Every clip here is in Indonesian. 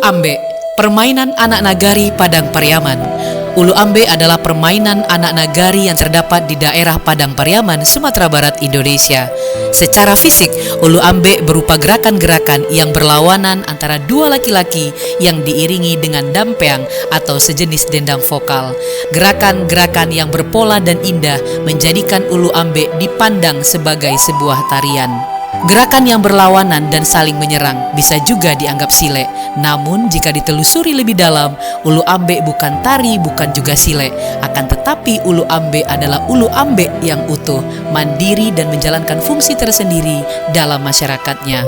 Ambe, permainan anak nagari Padang Pariaman. Ulu ambe adalah permainan anak nagari yang terdapat di daerah Padang Pariaman, Sumatera Barat, Indonesia. Secara fisik, ulu ambe berupa gerakan-gerakan yang berlawanan antara dua laki-laki yang diiringi dengan dampeang atau sejenis dendang vokal. Gerakan-gerakan yang berpola dan indah menjadikan ulu ambe dipandang sebagai sebuah tarian. Gerakan yang berlawanan dan saling menyerang bisa juga dianggap sile. Namun jika ditelusuri lebih dalam, ulu ambe bukan tari, bukan juga sile. Akan tetapi ulu ambe adalah ulu ambe yang utuh, mandiri dan menjalankan fungsi tersendiri dalam masyarakatnya.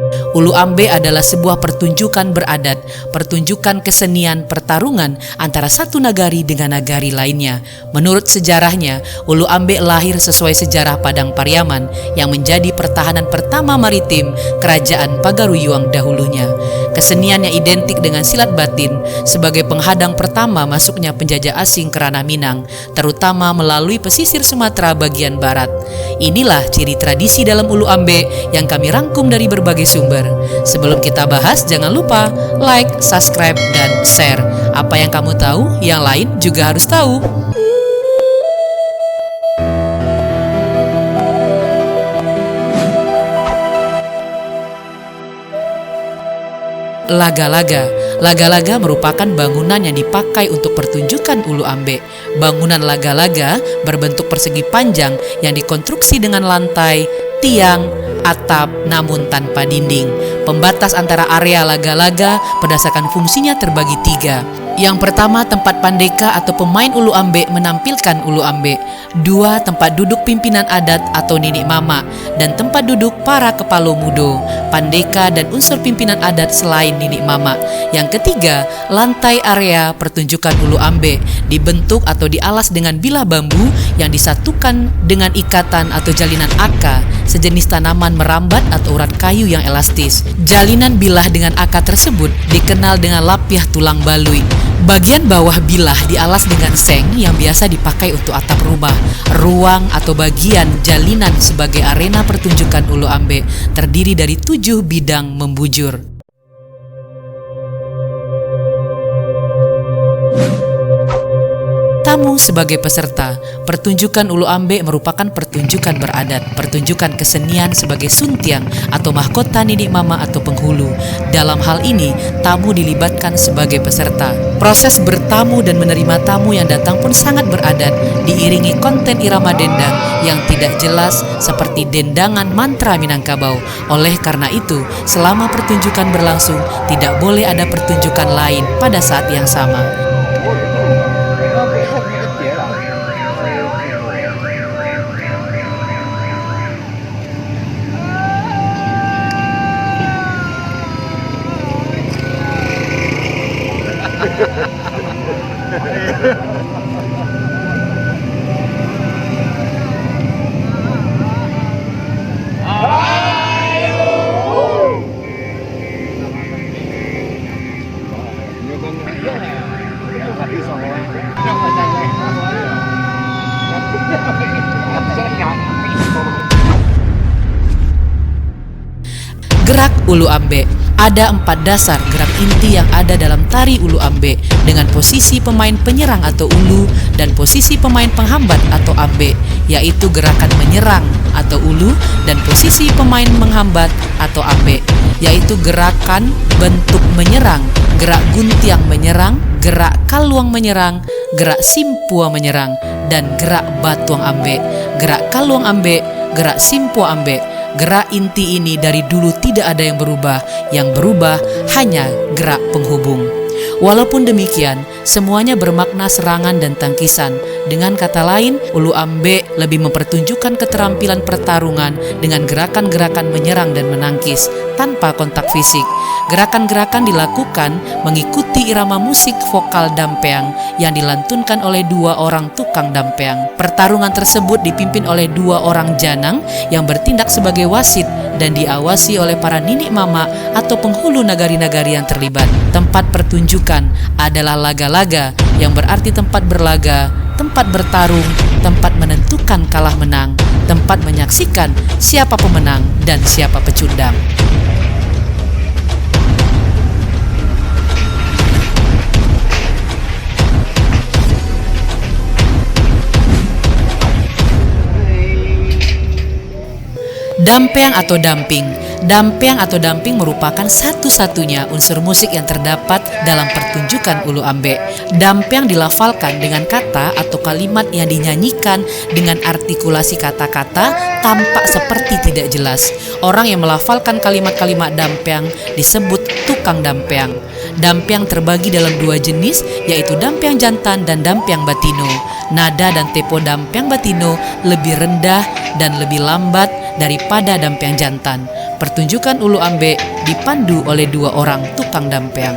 Ulu ambe adalah sebuah pertunjukan beradat, pertunjukan kesenian pertarungan antara satu nagari dengan nagari lainnya. Menurut sejarahnya, ulu ambe lahir sesuai sejarah Padang Pariaman yang menjadi pertahanan pertama maritim kerajaan Pagaruyuang dahulunya. Keseniannya identik dengan silat batin sebagai penghadang pertama masuknya penjajah asing ke ranah Minang, terutama melalui pesisir Sumatera bagian barat. Inilah ciri tradisi dalam ulu ambe yang kami rangkum dari berbagai sumber. Sebelum kita bahas, jangan lupa like, subscribe, dan share. Apa yang kamu tahu, yang lain juga harus tahu. Laga-laga. Laga-laga merupakan bangunan yang dipakai untuk pertunjukan ulu ambe. Bangunan laga-laga berbentuk persegi panjang yang dikonstruksi dengan lantai, tiang, atap namun tanpa dinding. Pembatas antara area laga-laga berdasarkan fungsinya terbagi tiga. Yang pertama, tempat pandeka atau pemain ulu ambe menampilkan ulu ambe. Dua, tempat duduk pimpinan adat atau nini mama. Dan tempat duduk para kepala mudo, pandeka dan unsur pimpinan adat selain nini mama. Yang ketiga, lantai area pertunjukan ulu ambe dibentuk atau dialas dengan bilah bambu yang disatukan dengan ikatan atau jalinan aka, sejenis tanaman merambat atau urat kayu yang elastis. Jalinan bilah dengan aka tersebut dikenal dengan lapiah tulang balui. Bagian bawah bilah dialas dengan seng yang biasa dipakai untuk atap rumah. Ruang atau bagian jalinan sebagai arena pertunjukan ulu ambe terdiri dari 7 bidang membujur. Tamu sebagai peserta. Pertunjukan ulu ambe merupakan pertunjukan beradat, pertunjukan kesenian sebagai suntiang atau mahkota nini mama atau penghulu. Dalam hal ini, tamu dilibatkan sebagai peserta. Proses bertamu dan menerima tamu yang datang pun sangat beradat, diiringi konten irama dendang yang tidak jelas seperti dendangan mantra Minangkabau. Oleh karena itu, selama pertunjukan berlangsung, tidak boleh ada pertunjukan lain pada saat yang sama. Gerak ulu ambe. Ada 4 dasar gerak inti yang ada dalam tari ulu ambe dengan posisi pemain penyerang atau ulu dan posisi pemain penghambat atau ambe, yaitu gerakan menyerang atau ulu dan posisi pemain menghambat atau ambe, yaitu gerakan bentuk menyerang, gerak guntiang menyerang, gerak kaluang menyerang, gerak simpua menyerang, dan gerak batuang ambe. Gerak kaluang ambe, gerak simpua ambe. Gerak inti ini dari dulu tidak ada yang berubah. Yang berubah hanya gerak penghubung. Walaupun demikian, semuanya bermakna serangan dan tangkisan. Dengan kata lain, ulu ambe lebih mempertunjukkan keterampilan pertarungan dengan gerakan-gerakan menyerang dan menangkis tanpa kontak fisik. Gerakan-gerakan dilakukan mengikuti irama musik vokal dampeang yang dilantunkan oleh 2 orang tukang dampeang. Pertarungan tersebut dipimpin oleh 2 orang janang yang bertindak sebagai wasit dan diawasi oleh para nini mama atau penghulu nagari-nagari yang terlibat. Tempat pertunjukan adalah laga-laga yang berarti tempat berlaga, tempat bertarung, tempat menentukan kalah menang, tempat menyaksikan siapa pemenang dan siapa pecundang. Dampiang atau damping. Dampiang atau damping merupakan satu-satunya unsur musik yang terdapat dalam pertunjukan ulu ambe. Dampiang dilafalkan dengan kata atau kalimat yang dinyanyikan dengan artikulasi kata-kata tampak seperti tidak jelas. Orang yang melafalkan kalimat-kalimat dampiang disebut tukang dampiang. Dampiang terbagi dalam dua jenis, yaitu dampiang jantan dan dampiang batino. Nada dan tempo dampiang batino lebih rendah dan lebih lambat daripada dampiang jantan. Pertunjukan ulu ambe dipandu oleh dua orang tukang dampiang.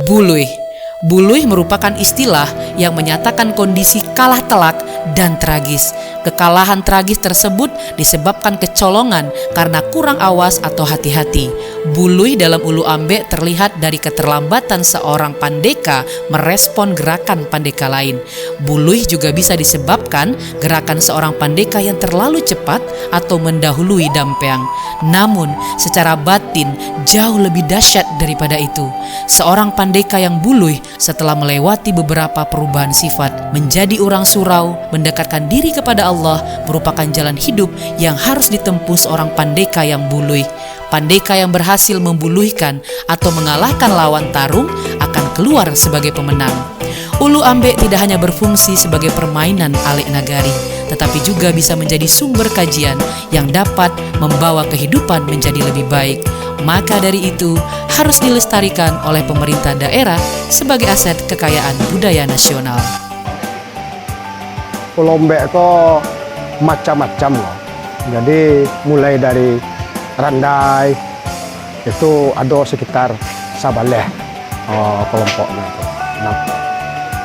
Buluih. Buluih merupakan istilah yang menyatakan kondisi kalah telak dan tragis. Kekalahan tragis tersebut disebabkan kecolongan karena kurang awas atau hati-hati. Buluih dalam ulu ambe terlihat dari keterlambatan seorang pandeka merespon gerakan pandeka lain. Buluih juga bisa disebabkan gerakan seorang pandeka yang terlalu cepat atau mendahului dampiang. Namun, secara batin jauh lebih dahsyat daripada itu. Seorang pandeka yang buluih setelah melewati beberapa perubahan sifat menjadi orang surau, mendekatkan diri kepada Allah merupakan jalan hidup yang harus ditempuh seorang pandeka yang buluih. Pandeka yang berhasil membuluhkan atau mengalahkan lawan tarung akan keluar sebagai pemenang. Ulu ambe tidak hanya berfungsi sebagai permainan alek nagari, tetapi juga bisa menjadi sumber kajian yang dapat membawa kehidupan menjadi lebih baik. Maka dari itu harus dilestarikan oleh pemerintah daerah sebagai aset kekayaan budaya nasional. Ulu ambe kok macam-macam loh. Jadi mulai dari Randai itu ada sekitar sabaleh kelompoknya itu. Nah,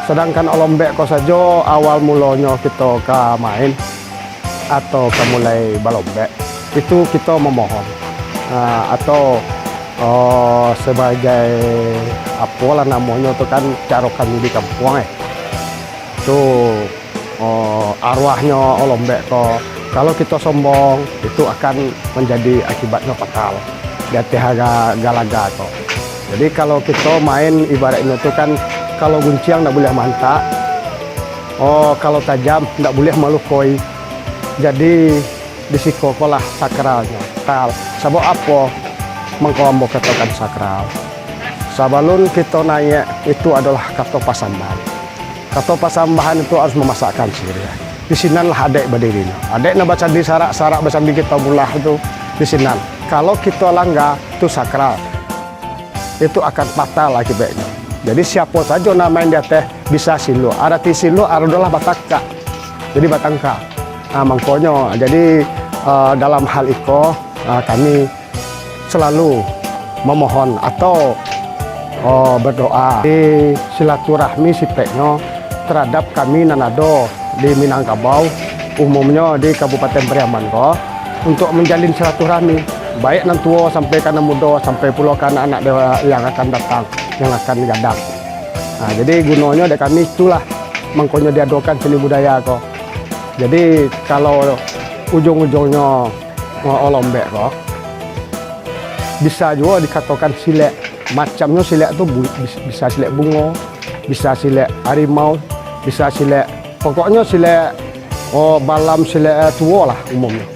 sedangkan ulu ambe kok saja awal mulanya kita ke main atau ke mulai balombe itu kita memohon atau sebagai apalah namanya itu kan cara kami di kampung itu arwahnya ulu ambe kok kalau kita sombong itu akan menjadi akibatnya fatal di hati galaga kok. Jadi kalau kita main ibaratnya itu kan kalau gunciang tidak boleh mantak, kalau tajam tidak boleh melukoi. Jadi disikokolah sakralnya. Sebab apa mengkombo katakan sakral? Sabalun kita naik itu adalah kato pasambahan. Kato pasambahan itu harus memasakkan sirih. Di sinanlah adek berdirinya. Adek na baca di sarak baca di kita bulah itu di sinan. Kalau kita langgar itu sakral, itu akan fatal akibatnya. Jadi siapa saja namain dia teh bisa silo. Arti silo adalah bataka. Jadi batangka. Mangkonya. Jadi dalam hal itu kami selalu memohon atau berdoa di silaturahmi sipeknya terhadap kami nanado di Minangkabau, umumnya di Kabupaten Periaman kok, untuk menjalin silaturahmi baik nan tua sampai kana muda sampai pulau kana anak yang akan datang, yang akan gadang. Nah, jadi gunanya dari kami itulah mangkonya diadakan seni budaya kok. Jadi kalau ujung-ujungnya ulu ambe kok bisa juga dikatakan silek. Macamnya silek itu bisa silek bunga, bisa silek harimau, bisa silek pokoknya silek balam silek tua lah umumnya.